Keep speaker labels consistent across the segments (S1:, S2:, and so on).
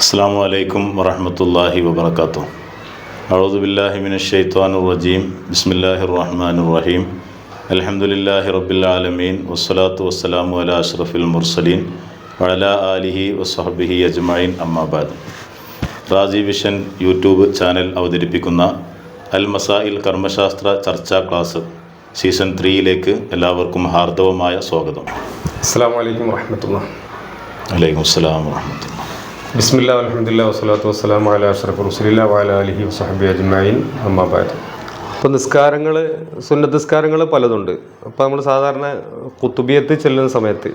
S1: അസ്സലാമു അലൈക്കും വറഹ്മത്തുള്ളാഹി വബറകാതുഹു. അഊദു ബില്ലാഹി മിനശ് ശൈത്വാനിർ റജീം. ബിസ്മില്ലാഹിർ റഹ്മാനിർ റഹീം. അൽഹംദുലില്ലാഹി റബ്ബിൽ ആലമീൻ വസ്സലാത്തു വസ്സലാമു അലാ അഷ്റഫിൽ മുർസലീൻ വഅലാ ആലിഹി വസ്വഹ്ബിഹി അജ്മഈൻ. അമ്മാ ബഅദ്. റാസി വിഷൻ യൂട്യൂബ് ചാനൽ അവതരിപ്പിക്കുന്ന അൽ മസായിൽ കർമ്മശാസ്ത്ര ചർച്ചാ ക്ലാസ് സീസൺ 3യിലേക്ക് എല്ലാവർക്കും ഹാർദവമായ സ്വാഗതം.
S2: അസ്സലാമു അലൈക്കും വറഹ്മത്തുള്ളാഹി.
S1: വഅലൈക്കും അസ്സലാം വറഹ്മത്തുള്ളാഹി.
S2: ബിസ്മില്ലാ അൽഹംദുലില്ലാ വസ്സലാത്തു വസ്സലാമു അലാ അഷ്റഫിർ റസൂലില്ലാ വഅലാ ആലിഹി വസ്വഹ്ബിഹി അജ്മഈൻ. അമ്മാ ബഅദ്. ഇപ്പോൾ നിസ്കാരങ്ങൾ, സുന്നത്ത് നിസ്കാരങ്ങൾ പലതുണ്ട്. അപ്പോൾ നമ്മൾ സാധാരണ ഖുതുബിയത്ത് ചെല്ലുന്ന സമയത്ത്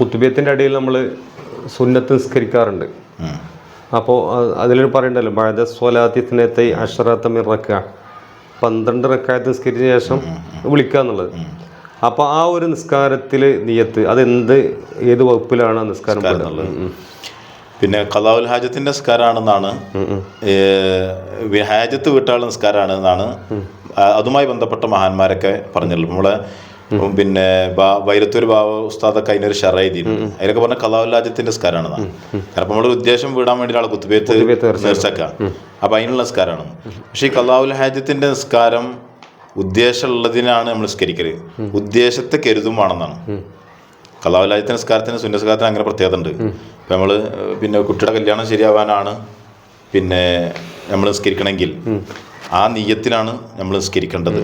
S2: ഖുതുബിയത്തിൻ്റെ ഇടയിൽ നമ്മൾ സുന്നത്ത് നിസ്കരിക്കാറുണ്ട്. അപ്പോൾ അതിൽ പറയണ്ടല്ലോ ബഅദ സ്വലാത്തി ഇത്നൈ അശ്റത മിൻ റക്അ, 12 റക്അത്ത് നിസ്കരിച്ച ശേഷം വിളിക്കുക എന്നുള്ളത്. അപ്പോൾ ആ ഒരു നിസ്കാരത്തിൽ നിയത്ത് ഏത് വകുപ്പിലാണ് ആ നിസ്കാരം പെടുന്നത്?
S1: പിന്നെ ഖളാഉൽ ഹാജത്തിന്റെ നിസ്കാരമാണെന്നാണ്, ഹാജത്ത് വീട്ടാളുടെ നിസ്കാരമാണെന്നാണ് അതുമായി ബന്ധപ്പെട്ട മഹാന്മാരൊക്കെ പറഞ്ഞിട്ടുള്ളത്. നമ്മളെ പിന്നെ വൈരത്തൂർ ബാബ ഉസ്താദൊക്കെ അതിനൊരു ഷറ എഴുതിയിട്ടുണ്ട്. അതിലൊക്കെ പറഞ്ഞ ഖളാഉൽ ഹാജത്തിന്റെ നിസ്കാരമാണെന്നാണ്. കാരണം നമ്മൾ ഉദ്ദേശം വീടാൻ വേണ്ടിയിട്ടാണ് കുത്തുബിയത്ത് നേർച്ചക്ക, അപ്പം അതിനുള്ള നിസ്കാരമാണ്. പക്ഷേ ഈ ഖളാഉൽ ഹാജത്തിന്റെ നിസ്കാരം ഉദ്ദേശമുള്ളതിനാണ് നമ്മൾ നിസ്കരിക്കല്, ഉദ്ദേശത്തെ കരുതുമാണെന്നാണ്. ഖളാഉൽ ഹാജത്തിന്റെ നിസ്കാരത്തിന് സുന്നത്ത് നിസ്കാരത്തിന് അങ്ങനെ പ്രത്യേകത ഉണ്ട്. ഇപ്പം നമ്മൾ പിന്നെ കുട്ടിയുടെ കല്യാണം ശരിയാവാനാണ് പിന്നെ നമ്മൾ നിസ്കരിക്കണമെങ്കിൽ ആ നീയത്തിലാണ് നമ്മൾ നിസ്കരിക്കേണ്ടത്.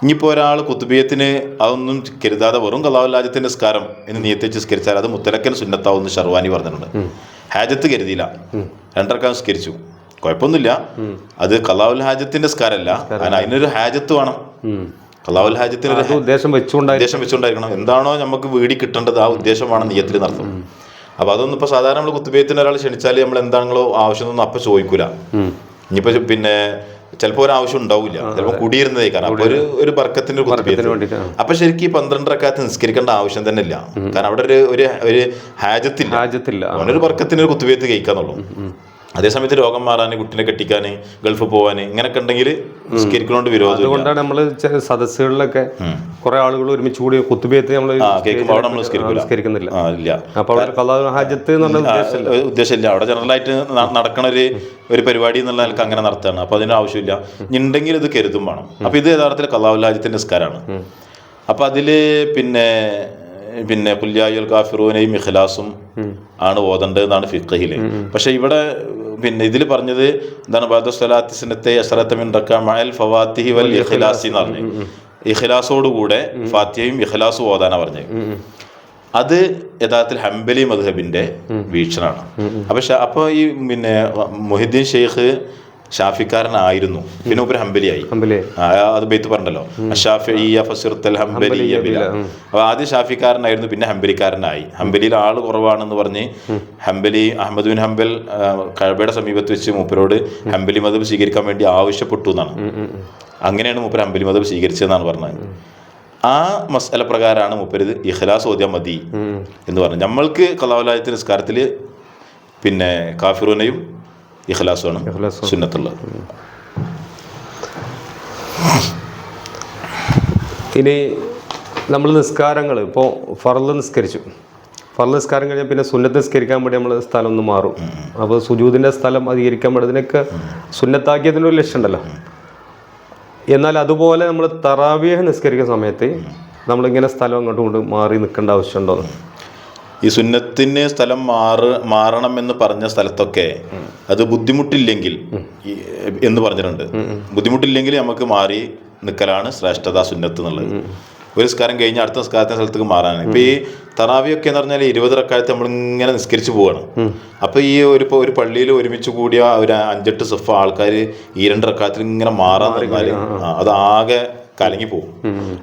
S1: ഇനിയിപ്പോൾ ഒരാൾ കുത്തുബിയത്തിന് അതൊന്നും കരുതാതെ വെറും ഖളാഉൽ ഹാജത്തിന്റെ നിസ്കാരം എന്ന് നീയത്ത് വെച്ച് നിസ്കരിച്ചാൽ അത് മുത്തലക്കൻ സുന്നത്താവുമെന്ന് ഷർവാനി പറഞ്ഞിട്ടുണ്ട്. ഹാജത്ത് കരുതിയില്ല, 2 റക്അത്ത് നിസ്കരിച്ചു, കുഴപ്പമൊന്നുമില്ല. അത് ഖളാഉൽ ഹാജത്തിന്റെ നിസ്കാരമല്ല, അതിനൊരു ഹാജത്ത് വേണം. ഖളാഉൽ ഹാജത്തിന് ഒരു ഉദ്ദേശം വെച്ചുകൊണ്ടായിരിക്കണം. എന്താണോ നമുക്ക് വീടി കിട്ടേണ്ടത് ആ ഉദ്ദേശമാണ് നീയത്തിൽ നടത്തും. അപ്പോൾ അതൊന്നും ഇപ്പോൾ സാധാരണ നമ്മൾ കുത്തുബിയത്തിന് ഒരാൾ ക്ഷണിച്ചാൽ നമ്മൾ എന്താണെങ്കിലോ ആവശ്യമൊന്നും അപ്പം ചോദിക്കൂല. ഇനിയിപ്പോൾ പിന്നെ ചിലപ്പോൾ ഒരു ആവശ്യം ഉണ്ടാവില്ല, ചിലപ്പോൾ കുടിയിരുന്നതേ കാരണം അപ്പോൾ ഒരു ബർക്കത്തിന്റെ കുത്തുബിയത്ത്. അപ്പൊ ശരിക്കും ഈ 12 റക്അത്ത് നിസ്കരിക്കേണ്ട ആവശ്യം തന്നെ ഇല്ല. കാരണം അവിടെ ഒരു ഹാജത്തില്ല, അവനൊരു ബർക്കത്തിന് ഒരു കുത്തുബിയത്ത് കഴിക്കാന്നുള്ളൂ. അതേസമയത്ത് രോഗം മാറാൻ, കുട്ടിനെ കെട്ടിക്കാൻ, ഗൾഫ് പോവാൻ ഇങ്ങനെയൊക്കെ ഉണ്ടെങ്കിൽ നിസ്കരിക്കുന്നതുകൊണ്ട് വിരോധം. അതുകൊണ്ടാണ് നമ്മൾ ചില കുറെ ആളുകൾ ഒരുമിച്ച് കൂടി കുത്തുബിയത്ത് നമ്മൾ നിസ്കരിക്കുന്നില്ല. ഉദ്ദേശമില്ല, അവിടെ ജനറലായിട്ട് നടക്കണ ഒരു പരിപാടി എന്നുള്ള നിലക്ക് അങ്ങനെ നടത്തുകയാണ്. അപ്പൊ അതിന് ആവശ്യമില്ല. ഉണ്ടെങ്കിൽ ഇത് കരുതും വേണം. അപ്പൊ ഇത് യഥാർത്ഥത്തിൽ ഖളാഉൽ ഹാജത്തിന്റെ നിസ്കാരമാണ്. അപ്പൊ അതില് പിന്നെ കുല്യായുൽ കാഫിറൂനയും ഇഖ്ലാസും ആണ് ഓതേണ്ടത് എന്നാണ് ഫിഖ്ഹില്. പക്ഷെ ഇവിടെ പിന്നെ ഇതിൽ പറഞ്ഞത് എന്താണ്, ബഅദ സ്വലാത്തി ഇത്നൈ അശ്റത മിൻ റക്അ മഅൽ ഫവാത്തിഹി വൽ ഇഖ്ലാസി എന്ന് പറഞ്ഞു. ഇഖ്ലാസോടുകൂടെ ഫാത്തിഹയും ഇഖ്ലാസും ഓതാനാണ് പറഞ്ഞത്. അത് യഥാർത്ഥത്തിൽ ഹംബലി മദ്ഹബിന്റെ വീക്ഷണമാണ്. അപ്പോൾ ഈ പിന്നെ മുഹിദ്ദീൻ ഷെയ്ഖ് ഷാഫിക്കാരനായിരുന്നു, പിന്നെ ഒരു ഹംബലിയായി. അത് ബെയ്ത്ത് പറഞ്ഞല്ലോ, അപ്പൊ ആദ്യം ഷാഫിക്കാരനായിരുന്നു, പിന്നെ ഹംബലിക്കാരനായി. ഹംബലിയിൽ ആള് കുറവാണെന്ന് പറഞ്ഞ് ഹംബലി അഹമ്മദ് ബിൻ ഹംബൽ കഅബയുടെ സമീപത്ത് വെച്ച് മൂപ്പരോട് ഹംബലി മദ്ഹബ് സ്വീകരിക്കാൻ വേണ്ടി ആവശ്യപ്പെട്ടു എന്നാണ്. അങ്ങനെയാണ് മൂപ്പര് ഹംബലി മദ്ഹബ് സ്വീകരിച്ചതെന്നാണ് പറഞ്ഞത്. ആ മസ്അല പ്രകാരമാണ് മൂപ്പര് ഇഖ്ലാസ് ഓതിയാൽ മതി എന്ന് പറഞ്ഞു. നമ്മൾക്ക് ഖളാഉൽ ഹാജത്തിന്റെ നിസ്കാരത്തിൽ പിന്നെ കാഫിറൂനയും ഇഖ്ലാസുമാണ് സുന്നത്തുള്ളത്.
S2: ഇനി നമ്മൾ നിസ്കാരങ്ങൾ ഇപ്പോൾ ഫർള് നിസ്കാരം കഴിഞ്ഞാൽ പിന്നെ സുന്നത്ത് നിസ്കരിക്കാൻ വേണ്ടി നമ്മൾ സ്ഥലം ഒന്ന് മാറും. അപ്പോൾ സുജൂദിൻ്റെ സ്ഥലം അധികരിക്കാൻ വേണ്ടി ഇതിനൊക്കെ സുന്നത്താക്കിയതിനൊരു ലക്ഷ്യം ഉണ്ടല്ലോ. എന്നാൽ അതുപോലെ നമ്മൾ തറാവീഹ് നിസ്കരിക്കുന്ന സമയത്ത് നമ്മളിങ്ങനെ സ്ഥലം അങ്ങോട്ടും ഇങ്ങോട്ടും മാറി നിൽക്കേണ്ട ആവശ്യമുണ്ടോ?
S1: ഈ സുന്നത്തിന് സ്ഥലം മാറണം എന്ന് പറഞ്ഞ സ്ഥലത്തൊക്കെ അത് ബുദ്ധിമുട്ടില്ലെങ്കിൽ എന്ന് പറഞ്ഞിട്ടുണ്ട്. ബുദ്ധിമുട്ടില്ലെങ്കിൽ നമുക്ക് മാറി നിൽക്കലാണ് ശ്രേഷ്ഠത സുന്നത്ത് എന്നുള്ളത്. ഒരു നിസ്കാരം കഴിഞ്ഞ് അടുത്ത നിസ്കാരത്തിന്റെ സ്ഥലത്തേക്ക് മാറാനാണ്. ഇപ്പൊ ഈ തറാവിയൊക്കെ എന്ന് പറഞ്ഞാൽ 20 റക്അത്ത് നമ്മളിങ്ങനെ നിസ്കരിച്ചു പോവാണ്. അപ്പൊ ഈ ഒരു പള്ളിയിൽ ഒരുമിച്ച് കൂടിയ ഒരു 5-8 സഫ ആൾക്കാർ ഈ 2 റക്അത്തിൽ ഇങ്ങനെ മാറാൻ നിന്നാല് അത് ആകെ കലങ്ങി പോകും.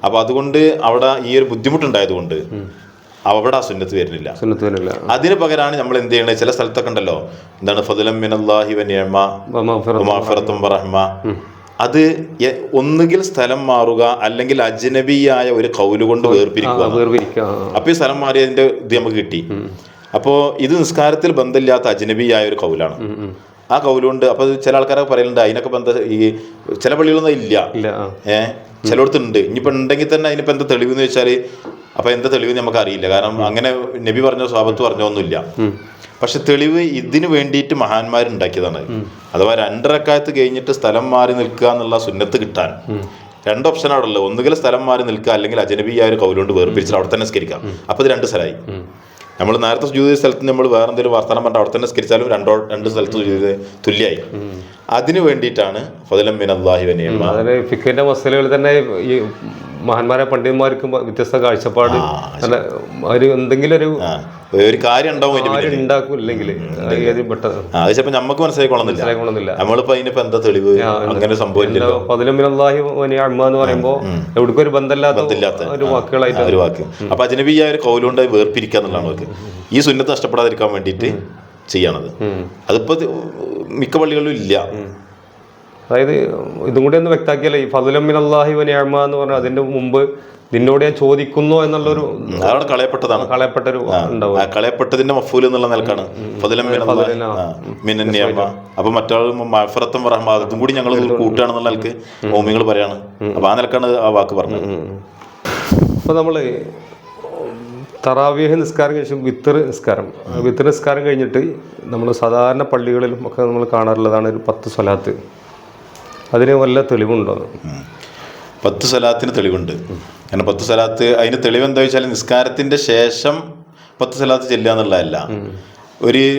S1: അപ്പൊ അതുകൊണ്ട് അവിടെ ഈ ഒരു ബുദ്ധിമുട്ടുണ്ടായത് കൊണ്ട് അവിടെ ആ സുന്നത്ത് വരുന്നില്ല. അതിന് പകരമാണ് നമ്മൾ എന്ത് ചെയ്യണത്, ചില സ്ഥലത്തൊക്കെ ഉണ്ടല്ലോ, എന്താണ് ഫദ്ലൻ മിനല്ലാഹി വ നിഅമ വമഗ്ഫിറത്തുൻ വറഹ്മ, അത് ഒന്നുകിൽ സ്ഥലം മാറുക അല്ലെങ്കിൽ അജ്നബിയായ ഒരു ഖൗല് കൊണ്ട് വേർപിരിക്കുക. അപ്പൊ ഈ സ്ഥലം മാറിയതിന്റെ ഇത് നമുക്ക് കിട്ടി. അപ്പോ ഇത് നിസ്കാരത്തിൽ ബന്ധമില്ലാത്ത അജ്നബിയായ ഒരു ഖൗലാണ്. ആ കൗലുണ്ട്. അപ്പൊ ചില ആൾക്കാരൊക്കെ പറയലുണ്ട് അതിനൊക്കെ ബന്ധം ഈ ചില പള്ളികളൊന്നും ഇല്ല, ചിലയിടത്തുണ്ട്. ഇനിയിപ്പോൾ ഉണ്ടെങ്കിൽ തന്നെ അതിനിപ്പോൾ എന്താ തെളിവ് എന്ന് വെച്ചാൽ അപ്പോൾ എന്താ തെളിവ് നമുക്ക് അറിയില്ല. കാരണം അങ്ങനെ നബി പറഞ്ഞോ സ്വഹാബത്ത് പറഞ്ഞോ ഒന്നുമില്ല. പക്ഷെ തെളിവ് ഇതിന് വേണ്ടിയിട്ട് മഹാന്മാരുണ്ടാക്കിയതാണ്. അഥവാ 2 റക്അത്ത് കഴിഞ്ഞിട്ട് സ്ഥലം മാറി നിൽക്കുക എന്നുള്ള സുന്നത്ത് കിട്ടാൻ 2 ഓപ്ഷൻ അവിടെ ഉള്ളത്. ഒന്നുകിൽ സ്ഥലം മാറി നിൽക്കുക, അല്ലെങ്കിൽ അജനബിയായ ഒരു കൗലുകൊണ്ട് വേർപിരിച്ചിട്ട് അവിടെ തന്നെ സ്കരിക്കാം. അപ്പോൾ ഇത് 2 സ്ഥലമായി. നമ്മൾ നേരത്തെ സുജൂദ് ചെയ്ത സ്ഥലത്ത് നമ്മൾ വേറെ എന്തെങ്കിലും വർത്തമാനം പറഞ്ഞാൽ അവിടെ തന്നെ സ്കരിച്ചാലും 2 സ്ഥലത്ത് സുജൂദ് തുല്യമായി. അതിനു വേണ്ടിയിട്ടാണ് ഫദ്ലൻ മിനല്ലാഹി വനിഅമ.
S2: അതിന് ഫിഖിന്റെ മസലകളിൽ തന്നെ ഈ മഹാന്മാരെ പണ്ഡിതന്മാർക്ക് വ്യത്യസ്ത കാഴ്ചപ്പാട്, ഒരു എന്തെങ്കിലും
S1: ഒരു കാര്യം ഉണ്ടാവും
S2: ഉണ്ടാക്കില്ലെങ്കിൽ
S1: അത് ചിലപ്പോൾ നമുക്ക് മനസ്സിലായിക്കൊള്ളുന്നില്ല. നമ്മളിപ്പോ അതിനിപ്പോ എന്താ തെളിവ്, അങ്ങനെ സംഭവിച്ചില്ല.
S2: ഫദ്ലൻ മിനല്ലാഹി വനിഅമ എന്ന് പറയുമ്പോ എവിടേക്കും ഒരു ബന്ധമില്ലാത്ത ഒരു വാക്കുകളായിട്ട്
S1: ഒരു വാക്ക്. അപ്പൊ അജ്നബിയായ ഒരു കൗലുകൊണ്ട് വേർപിരിക്കുക എന്നുള്ളതാണ് അവർക്ക് ഈ സുന്നത്ത് നഷ്ടപ്പെടാതിരിക്കാൻ വേണ്ടിയിട്ട് ചെയ്യണത്. അതിപ്പോ മിക്ക പള്ളികളിലും ഇല്ല.
S2: അതായത് ഇതും കൂടി ഒന്ന് വ്യക്താക്കിയല്ലേ, ഈ ഫദ്ലൻ മിനല്ലാഹി വനിഅമ എന്ന് പറഞ്ഞാൽ അതിന്റെ മുമ്പ് നിന്നോട് ഞാൻ ചോദിക്കുന്നു എന്നുള്ളൊരു
S1: അവിടെ കളയപ്പെട്ടതാണ്.
S2: കളയപ്പെട്ടൊരു ഉണ്ടാവും.
S1: കളയപ്പെട്ടതിന്റെ മഫൂൽ എന്നുള്ള നിലക്കാണ് ഫദ്ലൻ മിനല്ലാഹി നിഅമ. അപ്പൊ മറ്റാൾ മഗ്ഫിറത്തും റഹ്മത്തും കൂടി ഞങ്ങൾ കൂട്ടുകയാണെന്നുള്ള നിലക്ക് മോമിങ്ങൾ പറയാണ്. അപ്പൊ ആ നിലക്കാണ് ആ വാക്ക് പറഞ്ഞത്.
S2: അപ്പൊ നമ്മള് തറാവീഹ് നിസ്കാരം കഴിച്ചു വിത്തർ നിസ്കാരം കഴിഞ്ഞിട്ട് നമ്മൾ സാധാരണ പള്ളികളിലും ഒക്കെ നമ്മൾ കാണാറുള്ളതാണ് ഒരു 10 സ്വലാത്ത്. അതിന് വല്ല തെളിവുണ്ടോ?
S1: 10 സ്വലാത്തിന് തെളിവുണ്ട്. കാരണം 10 സ്വലാത്ത് അതിന് തെളിവ് എന്താ വെച്ചാൽ നിസ്കാരത്തിന്റെ ശേഷം 10 സ്വലാത്ത് ചെല്ലുക എന്നുള്ളതല്ല.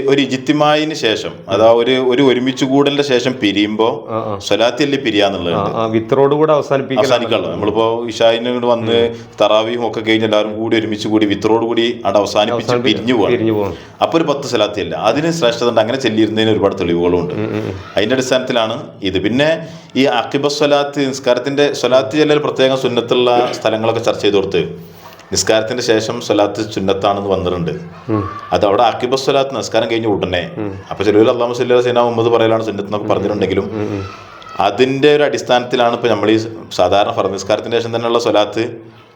S1: ഒരു ഇജ്തിമായിന് ശേഷം, അതാ ഒരു ഒരുമിച്ച് കൂടലിന്റെ ശേഷം പിരിയുമ്പോ സ്വലാത്തിയല്ലേ പിരിയാന്നുള്ളത്
S2: വിത്തറോടുകൂടെ
S1: അവസാനിക്കാനുള്ളത്. നമ്മളിപ്പോ ഇശായിനോട് വന്ന് തറാവിയും ഒക്കെ കഴിഞ്ഞ് എല്ലാവരും കൂടി ഒരുമിച്ച് കൂടി വിത്തറോട് കൂടി അവിടെ അവസാനിപ്പിച്ച് പിരിഞ്ഞു പോകാം. അപ്പൊ ഒരു 10 സ്വലാത്തിയല്ല, അതിന് ശ്രേഷ്ഠത ഉണ്ട്. അങ്ങനെ ചെല്ലിയിരുന്നതിന് ഒരുപാട് തെളിവുകളും ഉണ്ട്. അതിന്റെ അടിസ്ഥാനത്തിലാണ് ഇത്. പിന്നെ ഈ അഖിബ സ്വലാത്ത് നിസ്കാരത്തിന്റെ സ്വലാത്ത് ചെല്ലൽ പ്രത്യേകം സുന്നത്തുള്ള സ്ഥലങ്ങളൊക്കെ ചർച്ച ചെയ്ത് കൊടുത്ത് നിസ്കാരത്തിന്റെ ശേഷം സ്വലാത്ത് സുന്നത്താണെന്ന് വന്നിട്ടുണ്ട്. അത് അവിടെ അഖിബ സ്വലാത്ത് നിസ്കാരം കഴിഞ്ഞ് ഉടനെ. അപ്പൊ ചിലവർ അല്ലാഹു സ്വല്ലി അലാ സയ്യിദിനാ മുഹമ്മദ് പറയലാണ് സുന്നത്ത് എന്നൊക്കെ പറഞ്ഞിട്ടുണ്ടെങ്കിലും അതിന്റെ ഒരു അടിസ്ഥാനത്തിലാണ് ഇപ്പൊ നമ്മൾ ഈ സാധാരണ ഫർദ് നിസ്കാരത്തിന്റെ ശേഷം തന്നെയുള്ള സ്വലാത്ത്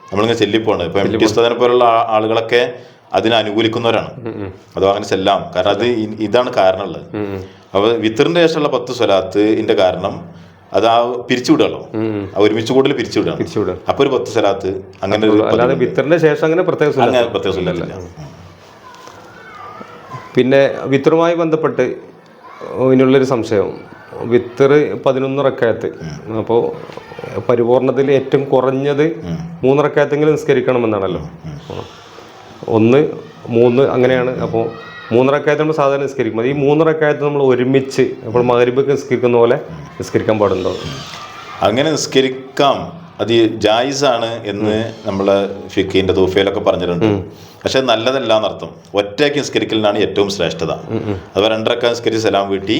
S1: നമ്മളിങ്ങനെ ചെല്ലിപ്പോണ്. ഇപ്പൊ എം ടി ഉസ്താദിനെ പോലുള്ള ആളുകളൊക്കെ അതിനെ അനുകൂലിക്കുന്നവരാണ്. അതോ അങ്ങനെ ചെല്ലാം. കാരണം അത് ഇതാണ് കാരണമുള്ളത്. അപ്പൊ വിത്തറിന്റെ ശേഷമുള്ള 10 സ്വലാത്തിന്റെ കാരണം അത് ആ പിരിച്ചുവിടുകയാണോ, ഒരുമിച്ച് കൂടുതൽ പിരിച്ചുവിടുക. അപ്പൊ ഒരു 10 സ്വലാത്ത് അങ്ങനെ
S2: വിത്തറിന്റെ ശേഷം അങ്ങനെ പ്രത്യേക
S1: സ്വലാത്തില്ല.
S2: പിന്നെ വിത്തറുമായി ബന്ധപ്പെട്ട് ഇതിനുള്ളൊരു സംശയം, വിത്തർ 11 റക്അത്ത്. അപ്പോൾ പരിപൂർണത്തിൽ ഏറ്റവും കുറഞ്ഞത് 3 റക്അത്തെങ്കിലും നിസ്കരിക്കണമെന്നാണല്ലോ. 1, 3 അങ്ങനെയാണ്. അപ്പോൾ 3 റക്അത്ത് നമ്മൾ സാധാരണ നിസ്കരിക്കും. ഈ 3 റക്അത്ത് നമ്മൾ ഒരുമിച്ച് അപ്പോൾ മഗ്‌രിബൊക്കെ നിസ്കരിക്കുന്ന പോലെ നിസ്കരിക്കാൻ പാടുണ്ടോ?
S1: അങ്ങനെ നിസ്കരിക്കാം, അത് ജായിസാണ് എന്ന് നമ്മളെ ഫിഖിന്റെ തൂഫയിലൊക്കെ പറഞ്ഞിട്ടുണ്ട്. പക്ഷെ നല്ലതല്ല എന്നർത്ഥം. ഒറ്റയ്ക്ക് നിസ്കരിക്കലിനാണ് ഏറ്റവും ശ്രേഷ്ഠത. അഥവാ 2 റക്അത്ത് നിസ്കരിച്ച് സലാം വീട്ടി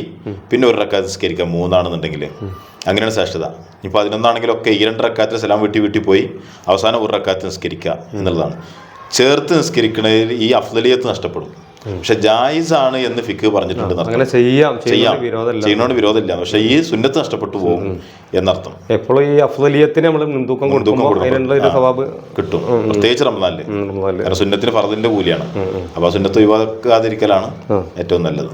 S1: പിന്നെ 1 റക്അത്ത് നിസ്കരിക്കാം 3 ആണെന്നുണ്ടെങ്കിൽ അങ്ങനെയാണ് ശ്രേഷ്ഠത. ഇപ്പൊ 11 ആണെങ്കിലൊക്കെ ഈ 2 റക്അത്തിൽ സലാം വീട്ടി പോയി അവസാനം 1 റക്അത്ത് നിസ്കരിക്കുക എന്നുള്ളതാണ്. ചേർത്ത് നിസ്കരിക്കണതിൽ ഈ അഫ്ളലിയത്ത് നഷ്ടപ്പെടും. പക്ഷെ ജായിസ് ആണ് എന്ന് ഫിഖ് പറഞ്ഞിട്ടുണ്ട്. ചെയ്യുന്നോട് വിരോധമില്ല, പക്ഷെ ഈ സുന്നത്ത് നഷ്ടപ്പെട്ടു പോകും എന്നർത്ഥം.
S2: എപ്പോഴും ഈ അഫ്ളലിയത്തിന് നമ്മൾ മുൻതൂക്കം
S1: കിട്ടും, പ്രത്യേകിച്ച് റമദാനില്. കാരണം സുന്നത്തിന് ഫർദിന്റെ കൂലിയാണ്. അപ്പൊ ആ സുന്നത്ത് ഒഴിവാക്കാതിരിക്കലാണ് ഏറ്റവും നല്ലത്.